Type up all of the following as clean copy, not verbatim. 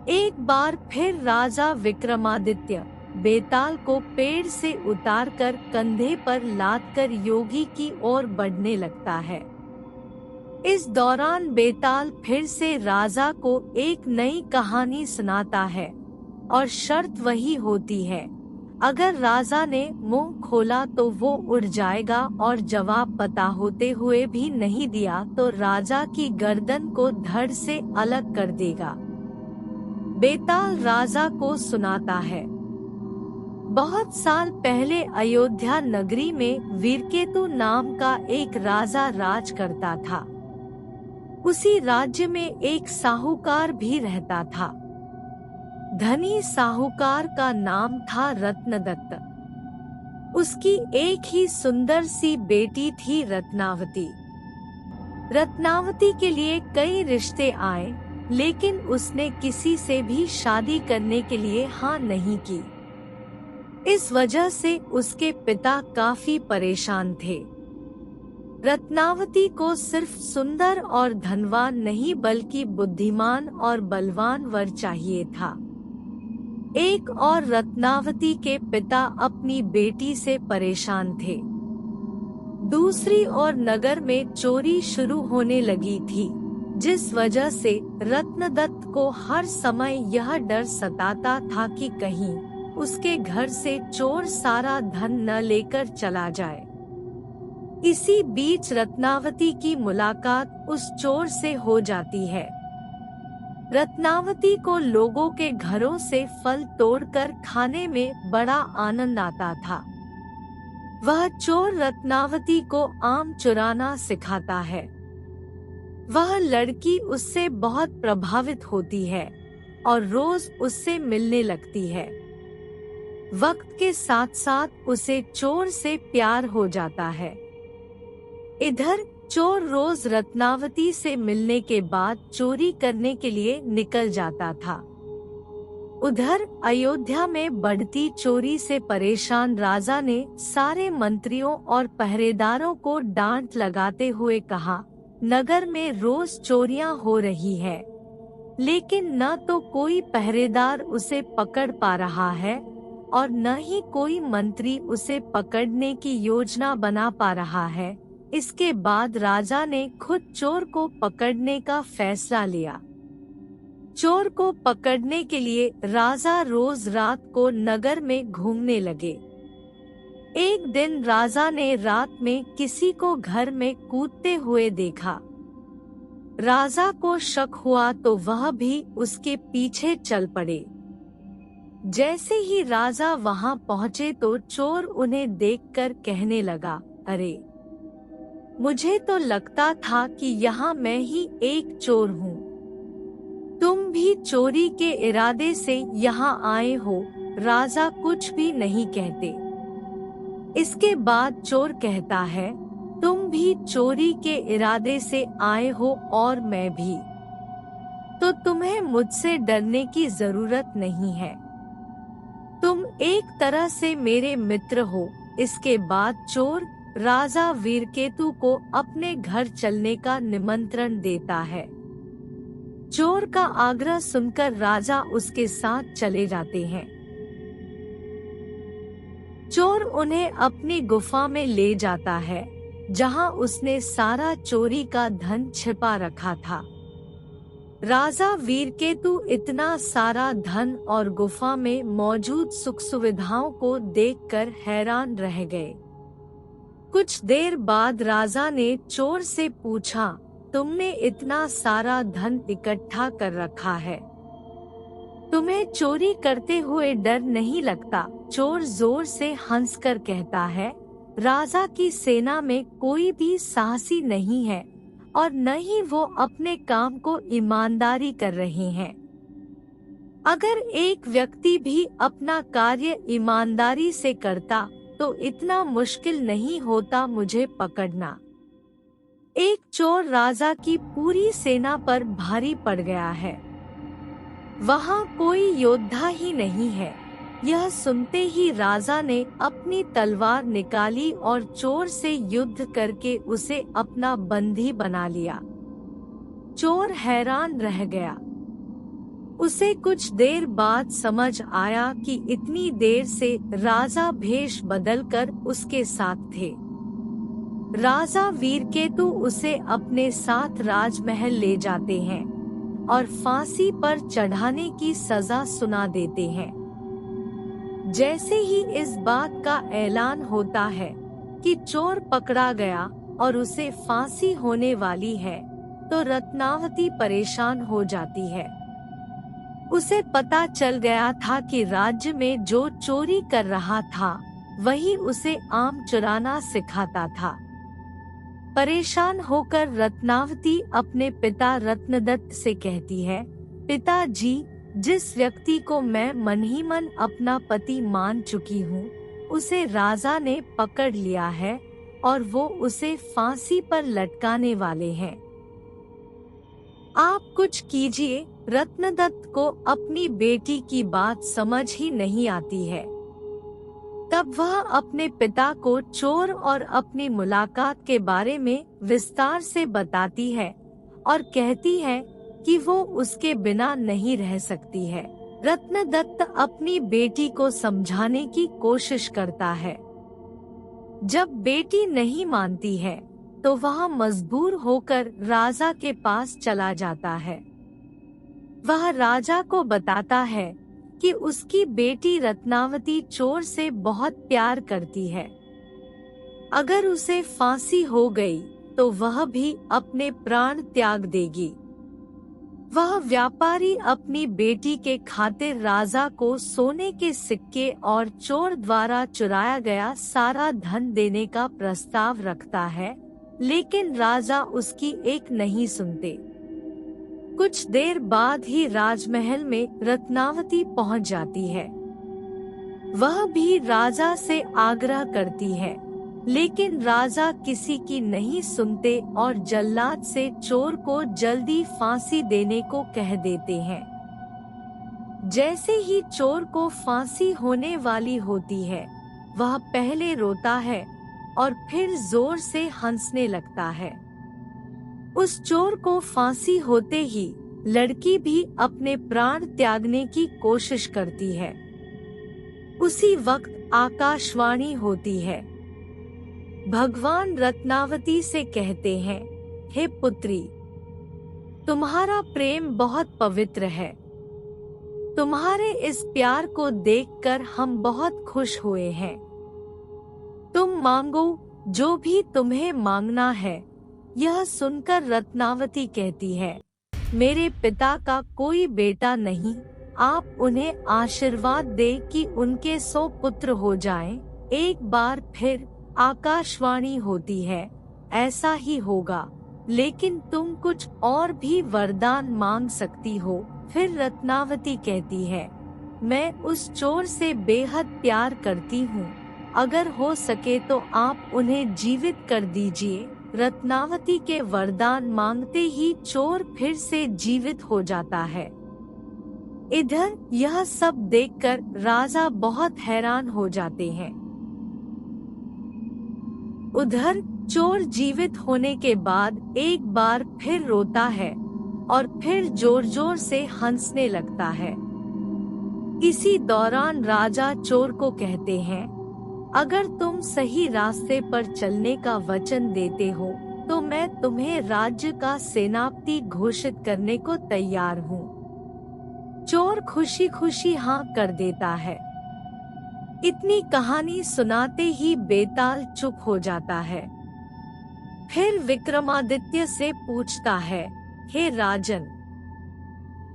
एक बार फिर राजा विक्रमादित्य बेताल को पेड़ से उतारकर कंधे पर लादकर योगी की ओर बढ़ने लगता है। इस दौरान बेताल फिर से राजा को एक नई कहानी सुनाता है और शर्त वही होती है, अगर राजा ने मुंह खोला तो वो उड़ जाएगा और जवाब पता होते हुए भी नहीं दिया तो राजा की गर्दन को धड़ से अलग कर देगा। बेताल राजा को सुनाता है। बहुत साल पहले अयोध्या नगरी में वीरकेतु नाम का एक राजा राज करता था। उसी राज्य में एक साहूकार भी रहता था। धनी साहूकार का नाम था रत्नदत्त। उसकी एक ही सुंदर सी बेटी थी रत्नावती। रत्नावती के लिए कई रिश्ते आए, लेकिन उसने किसी से भी शादी करने के लिए हाँ नहीं की। इस वजह से उसके पिता काफी परेशान थे। रत्नावती को सिर्फ सुंदर और धनवान नहीं बल्कि बुद्धिमान और बलवान वर चाहिए था। एक और रत्नावती के पिता अपनी बेटी से परेशान थे। दूसरी ओर नगर में चोरी शुरू होने लगी थी, जिस वजह से रत्नदत्त को हर समय यह डर सताता था कि कहीं उसके घर से चोर सारा धन न लेकर चला जाए। इसी बीच रत्नावती की मुलाकात उस चोर से हो जाती है। रत्नावती को लोगों के घरों से फल तोड़कर खाने में बड़ा आनंद आता था। वह चोर रत्नावती को आम चुराना सिखाता है। वह लड़की उससे बहुत प्रभावित होती है और रोज उससे मिलने लगती है। वक्त के साथ साथ उसे चोर से प्यार हो जाता है। इधर चोर रोज रत्नावती से मिलने के बाद चोरी करने के लिए निकल जाता था। उधर अयोध्या में बढ़ती चोरी से परेशान राजा ने सारे मंत्रियों और पहरेदारों को डांट लगाते हुए कहा, नगर में रोज चोरियां हो रही है, लेकिन न तो कोई पहरेदार उसे पकड़ पा रहा है और न ही कोई मंत्री उसे पकड़ने की योजना बना पा रहा है। इसके बाद राजा ने खुद चोर को पकड़ने का फैसला लिया। चोर को पकड़ने के लिए राजा रोज रात को नगर में घूमने लगे। एक दिन राजा ने रात में किसी को घर में कूदते हुए देखा। राजा को शक हुआ तो वह भी उसके पीछे चल पड़े। जैसे ही राजा वहां पहुंचे तो चोर उन्हें देखकर कहने लगा, अरे, मुझे तो लगता था कि यहाँ मैं ही एक चोर हूँ। तुम भी चोरी के इरादे से यहाँ आए हो। राजा कुछ भी नहीं कहते। इसके बाद चोर कहता है, तुम भी चोरी के इरादे से आए हो और मैं भी, तो तुम्हें मुझसे डरने की जरूरत नहीं है। तुम एक तरह से मेरे मित्र हो। इसके बाद चोर राजा वीरकेतु को अपने घर चलने का निमंत्रण देता है। चोर का आग्रह सुनकर राजा उसके साथ चले जाते हैं। चोर उन्हें अपनी गुफा में ले जाता है, जहां उसने सारा चोरी का धन छिपा रखा था। राजा वीरकेतु इतना सारा धन और गुफा में मौजूद सुख सुविधाओं को देखकर हैरान रह गए। कुछ देर बाद राजा ने चोर से पूछा, तुमने इतना सारा धन इकट्ठा कर रखा है, तुम्हें चोरी करते हुए डर नहीं लगता? चोर जोर से हंसकर कहता है, राजा की सेना में कोई भी साहसी नहीं है और न ही वो अपने काम को ईमानदारी कर रहे हैं। अगर एक व्यक्ति भी अपना कार्य ईमानदारी से करता तो इतना मुश्किल नहीं होता मुझे पकड़ना। एक चोर राजा की पूरी सेना पर भारी पड़ गया है। वहाँ कोई योद्धा ही नहीं है। यह सुनते ही राजा ने अपनी तलवार निकाली और चोर से युद्ध करके उसे अपना बंदी बना लिया। चोर हैरान रह गया। उसे कुछ देर बाद समझ आया कि इतनी देर से राजा भेष बदलकर उसके साथ थे। राजा वीरकेतु उसे अपने साथ राजमहल ले जाते हैं और फांसी पर चढ़ाने की सजा सुना देते हैं। जैसे ही इस बात का ऐलान होता है कि चोर पकड़ा गया और उसे फांसी होने वाली है, तो रत्नावती परेशान हो जाती है। उसे पता चल गया था कि राज्य में जो चोरी कर रहा था वही उसे आम चुराना सिखाता था। परेशान होकर रत्नावती अपने पिता रत्नदत्त से कहती है, पिताजी, जिस व्यक्ति को मैं मन ही मन अपना पति मान चुकी हूँ, उसे राजा ने पकड़ लिया है और वो उसे फांसी पर लटकाने वाले हैं। आप कुछ कीजिए। रत्नदत्त को अपनी बेटी की बात समझ ही नहीं आती है। तब वह अपने पिता को चोर और अपनी मुलाकात के बारे में विस्तार से बताती है और कहती है कि वो उसके बिना नहीं रह सकती है। रत्नदत्त अपनी बेटी को समझाने की कोशिश करता है। जब बेटी नहीं मानती है तो वह मजबूर होकर राजा के पास चला जाता है। वह राजा को बताता है कि उसकी बेटी रत्नावती चोर से बहुत प्यार करती है। अगर उसे फांसी हो गई तो वह भी अपने प्राण त्याग देगी। वह व्यापारी अपनी बेटी के खातिर राजा को सोने के सिक्के और चोर द्वारा चुराया गया सारा धन देने का प्रस्ताव रखता है, लेकिन राजा उसकी एक नहीं सुनते। कुछ देर बाद ही राजमहल में रत्नावती पहुंच जाती है। वह भी राजा से आग्रह करती है, लेकिन राजा किसी की नहीं सुनते और जल्लाद से चोर को जल्दी फांसी देने को कह देते हैं। जैसे ही चोर को फांसी होने वाली होती है, वह पहले रोता है और फिर जोर से हंसने लगता है। उस चोर को फांसी होते ही लड़की भी अपने प्राण त्यागने की कोशिश करती है। उसी वक्त आकाशवाणी होती है। भगवान रत्नावती से कहते हैं, हे पुत्री, तुम्हारा प्रेम बहुत पवित्र है। तुम्हारे इस प्यार को देखकर हम बहुत खुश हुए हैं। तुम मांगो जो भी तुम्हें मांगना है। यह सुनकर रत्नावती कहती है, मेरे पिता का कोई बेटा नहीं, आप उन्हें आशीर्वाद दे कि उनके 100 पुत्र हो जाएं। एक बार फिर आकाशवाणी होती है, ऐसा ही होगा, लेकिन तुम कुछ और भी वरदान मांग सकती हो। फिर रत्नावती कहती है, मैं उस चोर से बेहद प्यार करती हूँ, अगर हो सके तो आप उन्हें जीवित कर दीजिए। रत्नावती के वरदान मांगते ही चोर फिर से जीवित हो जाता है। इधर यह सब देखकर राजा बहुत हैरान हो जाते हैं। उधर चोर जीवित होने के बाद एक बार फिर रोता है और फिर जोर जोर से हंसने लगता है। इसी दौरान राजा चोर को कहते हैं, अगर तुम सही रास्ते पर चलने का वचन देते हो तो मैं तुम्हें राज्य का सेनापति घोषित करने को तैयार हूँ। चोर खुशी खुशी हाँ कर देता है। इतनी कहानी सुनाते ही बेताल चुप हो जाता है। फिर विक्रमादित्य से पूछता है, हे राजन,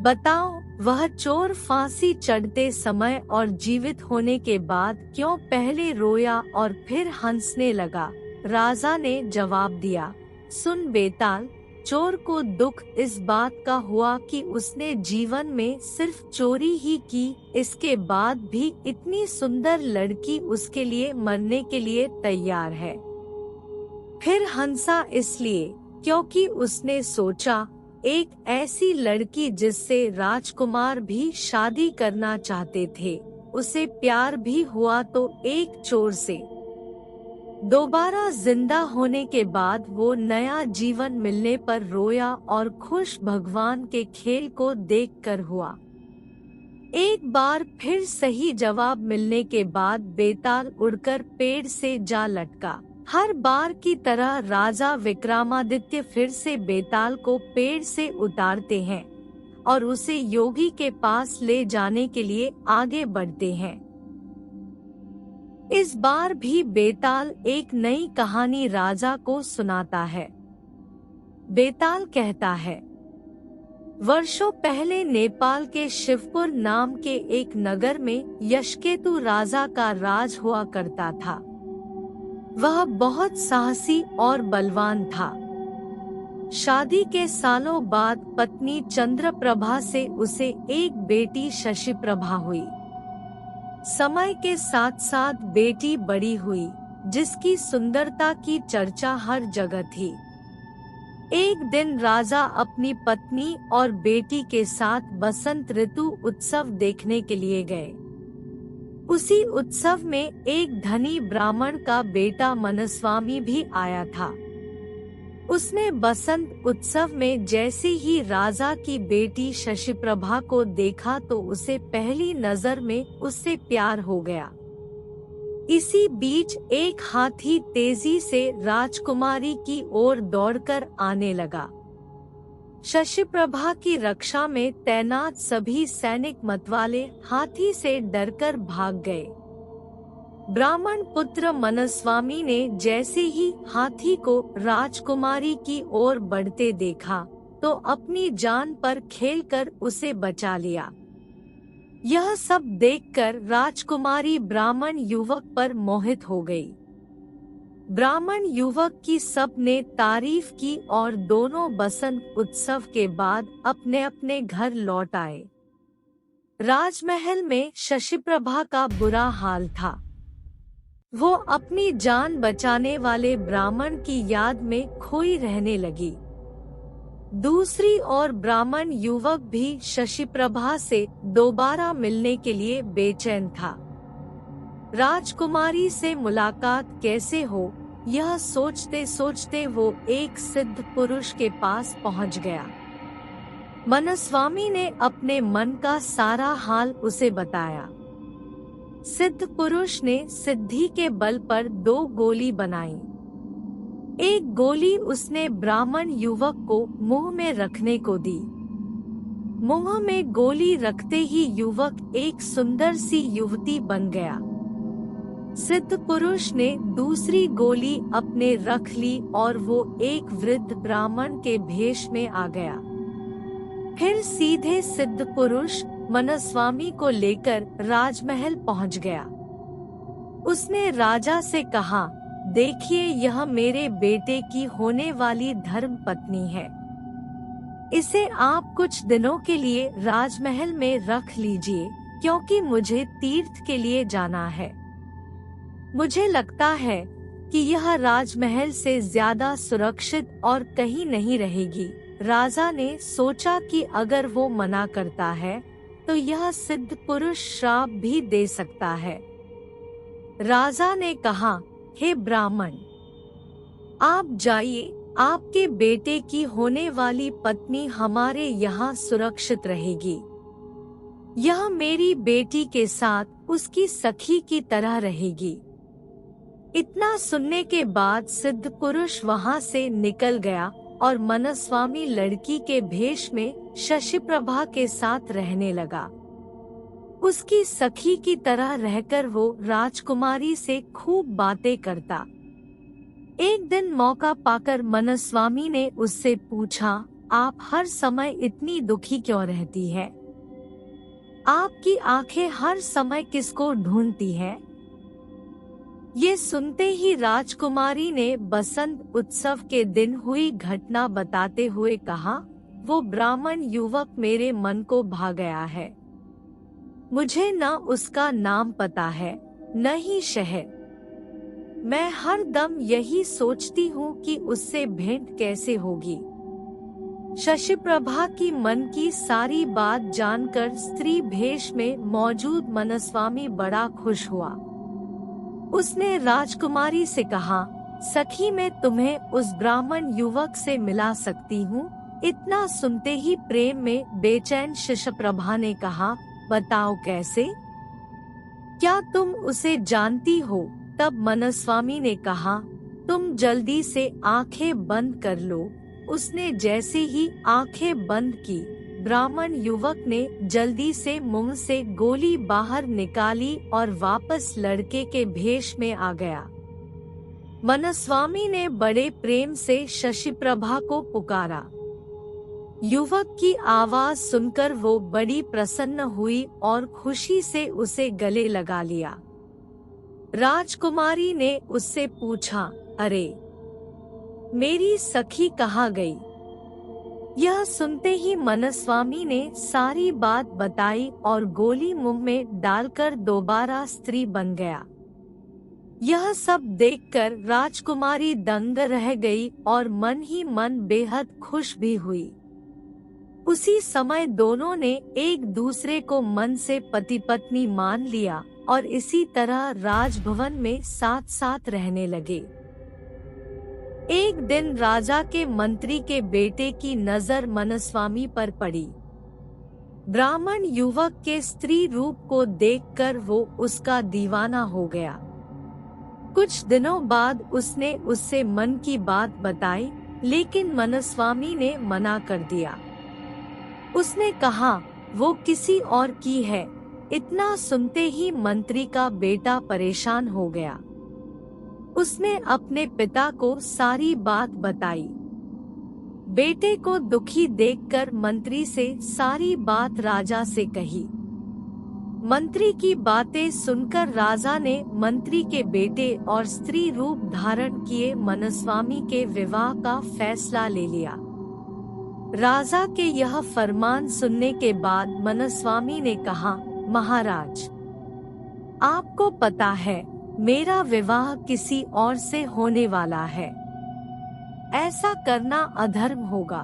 बताओ वह चोर फांसी चढ़ते समय और जीवित होने के बाद क्यों पहले रोया और फिर हंसने लगा? राजा ने जवाब दिया, सुन बेताल, चोर को दुख इस बात का हुआ कि उसने जीवन में सिर्फ चोरी ही की, इसके बाद भी इतनी सुंदर लड़की उसके लिए मरने के लिए तैयार है। फिर हंसा इसलिए क्योंकि उसने सोचा, एक ऐसी लड़की जिससे राजकुमार भी शादी करना चाहते थे, उसे प्यार भी हुआ तो एक चोर से। दोबारा जिंदा होने के बाद वो नया जीवन मिलने पर रोया और खुश भगवान के खेल को देखकर हुआ। एक बार फिर सही जवाब मिलने के बाद बेताल उड़कर पेड़ से जा लटका। हर बार की तरह राजा विक्रमादित्य फिर से बेताल को पेड़ से उतारते हैं और उसे योगी के पास ले जाने के लिए आगे बढ़ते हैं। इस बार भी बेताल एक नई कहानी राजा को सुनाता है। बेताल कहता है, वर्षों पहले नेपाल के शिवपुर नाम के एक नगर में यशकेतु राजा का राज हुआ करता था। वह बहुत साहसी और बलवान था। शादी के सालों बाद पत्नी चंद्रप्रभा से उसे एक बेटी शशिप्रभा हुई। समय के साथ साथ बेटी बड़ी हुई, जिसकी सुंदरता की चर्चा हर जगह थी। एक दिन राजा अपनी पत्नी और बेटी के साथ बसंत ऋतु उत्सव देखने के लिए गए। उसी उत्सव में एक धनी ब्राह्मण का बेटा मनस्वामी भी आया था। उसने बसंत उत्सव में जैसे ही राजा की बेटी शशिप्रभा को देखा तो उसे पहली नजर में उससे प्यार हो गया। इसी बीच एक हाथी तेजी से राजकुमारी की ओर दौड़कर आने लगा। शशिप्रभा की रक्षा में तैनात सभी सैनिक मतवाले हाथी से डरकर भाग गए। ब्राह्मण पुत्र मनस्वामी ने जैसे ही हाथी को राजकुमारी की ओर बढ़ते देखा तो अपनी जान पर खेलकर उसे बचा लिया। यह सब देखकर राजकुमारी ब्राह्मण युवक पर मोहित हो गई। ब्राह्मण युवक की सबने तारीफ की और दोनों बसंत उत्सव के बाद अपने अपने घर लौट आए। राजमहल में शशिप्रभा का बुरा हाल था। वो अपनी जान बचाने वाले ब्राह्मण की याद में खोई रहने लगी। दूसरी ओर ब्राह्मण युवक भी शशिप्रभा से दोबारा मिलने के लिए बेचैन था। राजकुमारी से मुलाकात कैसे हो, यह सोचते सोचते वो एक सिद्ध पुरुष के पास पहुंच गया। मनस्वामी ने अपने मन का सारा हाल उसे बताया। सिद्ध पुरुष ने सिद्धि के बल पर 2 गोली बनाई। एक गोली उसने ब्राह्मण युवक को मुंह में रखने को दी। मुंह में गोली रखते ही युवक एक सुंदर सी युवती बन गया। सिद्ध पुरुष ने दूसरी गोली अपने रख ली और वो एक वृद्ध ब्राह्मण के भेष में आ गया। फिर सीधे सिद्ध पुरुष मनस्वामी को लेकर राजमहल पहुंच गया। उसने राजा से कहा, देखिए यह मेरे बेटे की होने वाली धर्म पत्नी है। इसे आप कुछ दिनों के लिए राजमहल में रख लीजिए, क्योंकि मुझे तीर्थ के लिए जाना है। मुझे लगता है कि यह राजमहल से ज्यादा सुरक्षित और कहीं नहीं रहेगी। राजा ने सोचा कि अगर वो मना करता है तो यह सिद्ध पुरुष श्राप भी दे सकता है। राजा ने कहा, हे ब्राह्मण, आप जाइए, आपके बेटे की होने वाली पत्नी हमारे यहाँ सुरक्षित रहेगी। यह मेरी बेटी के साथ उसकी सखी की तरह रहेगी। इतना सुनने के बाद सिद्ध पुरुष वहाँ से निकल गया और मनस्वामी लड़की के भेष में शशिप्रभा के साथ रहने लगा। उसकी सखी की तरह रहकर वो राजकुमारी से खूब बातें करता। एक दिन मौका पाकर मनस्वामी ने उससे पूछा, आप हर समय इतनी दुखी क्यों रहती है? आपकी आंखें हर समय किसको ढूंढती हैं? ये सुनते ही राजकुमारी ने बसंत उत्सव के दिन हुई घटना बताते हुए कहा, वो ब्राह्मण युवक मेरे मन को भा गया है। मुझे न उसका नाम पता है, न ही शहर। मैं हर दम यही सोचती हूँ कि उससे भेंट कैसे होगी। शशिप्रभा की मन की सारी बात जानकर स्त्री भेष में मौजूद मनस्वामी बड़ा खुश हुआ। उसने राजकुमारी से कहा, सखी मैं तुम्हें उस ब्राह्मण युवक से मिला सकती हूँ। इतना सुनते ही प्रेम में बेचैन शशिप्रभा ने कहा, बताओ कैसे? क्या तुम उसे जानती हो? तब मनस्वामी ने कहा, तुम जल्दी से आंखें बंद कर लो। उसने जैसे ही आंखें बंद की, ब्राह्मण युवक ने जल्दी से मुंह से गोली बाहर निकाली और वापस लड़के के भेष में आ गया। मनस्वामी ने बड़े प्रेम से शशिप्रभा को पुकारा। युवक की आवाज सुनकर वो बड़ी प्रसन्न हुई और खुशी से उसे गले लगा लिया। राजकुमारी ने उससे पूछा, अरे मेरी सखी कहाँ गई? यह सुनते ही मनस्वामी ने सारी बात बताई और गोली मुंह में डालकर दोबारा स्त्री बन गया। यह सब देखकर राजकुमारी दंग रह गई और मन ही मन बेहद खुश भी हुई। उसी समय दोनों ने एक दूसरे को मन से पति पत्नी मान लिया और इसी तरह राजभवन में साथ साथ रहने लगे। एक दिन राजा के मंत्री के बेटे की नजर मनस्वामी पर पड़ी। ब्राह्मण युवक के स्त्री रूप को देखकर वो उसका दीवाना हो गया। कुछ दिनों बाद उसने उससे मन की बात बताई, लेकिन मनस्वामी ने मना कर दिया। उसने कहा, वो किसी और की है। इतना सुनते ही मंत्री का बेटा परेशान हो गया। उसने अपने पिता को सारी बात बताई। बेटे को दुखी देखकर मंत्री से सारी बात राजा से कही। मंत्री की बातें सुनकर राजा ने मंत्री के बेटे और स्त्री रूप धारण किए मनस्वामी के विवाह का फैसला ले लिया। राजा के यह फरमान सुनने के बाद मनस्वामी ने कहा, महाराज, आपको पता है मेरा विवाह किसी और से होने वाला है। ऐसा करना अधर्म होगा।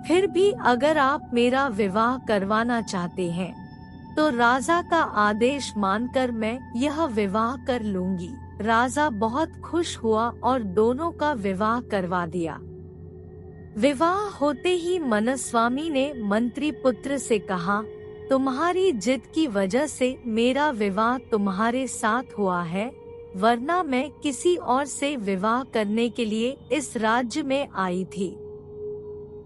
फिर भी अगर आप मेरा विवाह करवाना चाहते हैं तो राजा का आदेश मानकर मैं यह विवाह कर लूंगी। राजा बहुत खुश हुआ और दोनों का विवाह करवा दिया। विवाह होते ही मनस्वामी ने मंत्री पुत्र से कहा, तुम्हारी जिद की वजह से मेरा विवाह तुम्हारे साथ हुआ है, वरना मैं किसी और से विवाह करने के लिए इस राज्य में आई थी।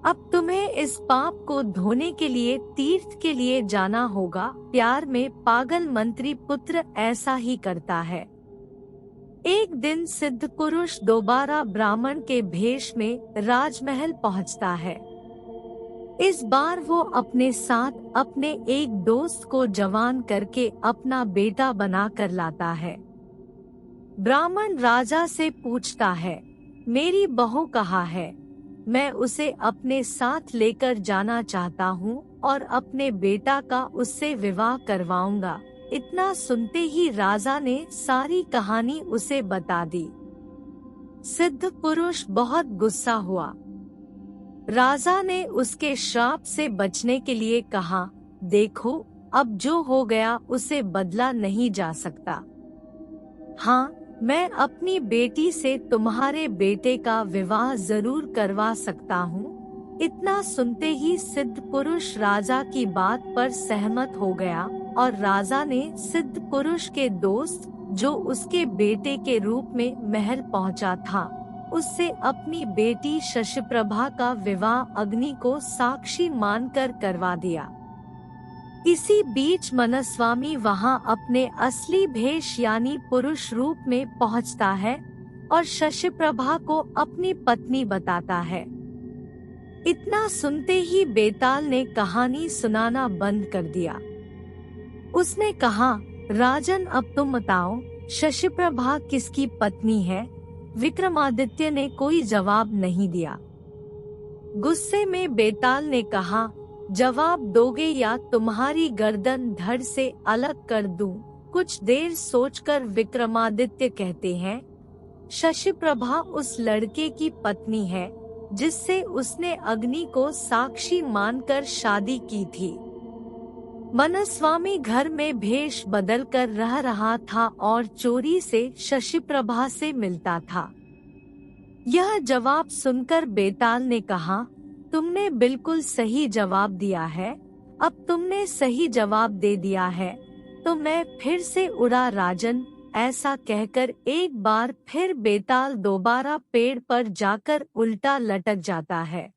अब तुम्हें इस पाप को धोने के लिए तीर्थ के लिए जाना होगा। प्यार में पागल मंत्री पुत्र ऐसा ही करता है। एक दिन सिद्ध पुरुष दोबारा ब्राह्मण के भेष में राजमहल पहुंचता है। इस बार वो अपने साथ अपने एक दोस्त को जवान करके अपना बेटा बना कर लाता है। ब्राह्मण राजा से पूछता है, मेरी बहू कहाँ है? मैं उसे अपने साथ लेकर जाना चाहता हूँ और अपने बेटा का उससे विवाह करवाऊंगा। इतना सुनते ही राजा ने सारी कहानी उसे बता दी। सिद्ध पुरुष बहुत गुस्सा हुआ। राजा ने उसके श्राप से बचने के लिए कहा, देखो, अब जो हो गया उसे बदला नहीं जा सकता। हाँ, मैं अपनी बेटी से तुम्हारे बेटे का विवाह जरूर करवा सकता हूँ। इतना सुनते ही सिद्ध पुरुष राजा की बात पर सहमत हो गया और राजा ने सिद्ध पुरुष के दोस्त, जो उसके बेटे के रूप में महल पहुंचा था, उससे अपनी बेटी शशिप्रभा का विवाह अग्नि को साक्षी मानकर करवा दिया। इसी बीच मनस्वामी वहां अपने असली भेष यानी पुरुष रूप में पहुंचता है और शशिप्रभा को अपनी पत्नी बताता है। इतना सुनते ही बेताल ने कहानी सुनाना बंद कर दिया। उसने कहा, राजन, अब तुम बताओ, शशिप्रभा किसकी पत्नी है? विक्रमादित्य ने कोई जवाब नहीं दिया। गुस्से में बेताल ने कहा, जवाब दोगे या तुम्हारी गर्दन धड़ से अलग कर दूं? कुछ देर सोचकर विक्रमादित्य कहते हैं, शशिप्रभा उस लड़के की पत्नी है जिससे उसने अग्नि को साक्षी मानकर शादी की थी। मनस्वामी घर में भेष बदलकर रह रहा था और चोरी से शशिप्रभा से मिलता था। यह जवाब सुनकर बेताल ने कहा, तुमने बिल्कुल सही जवाब दिया है। अब तुमने सही जवाब दे दिया है, तो मैं फिर से उड़ा राजन। ऐसा कहकर एक बार फिर बेताल दोबारा पेड़ पर जाकर उल्टा लटक जाता है।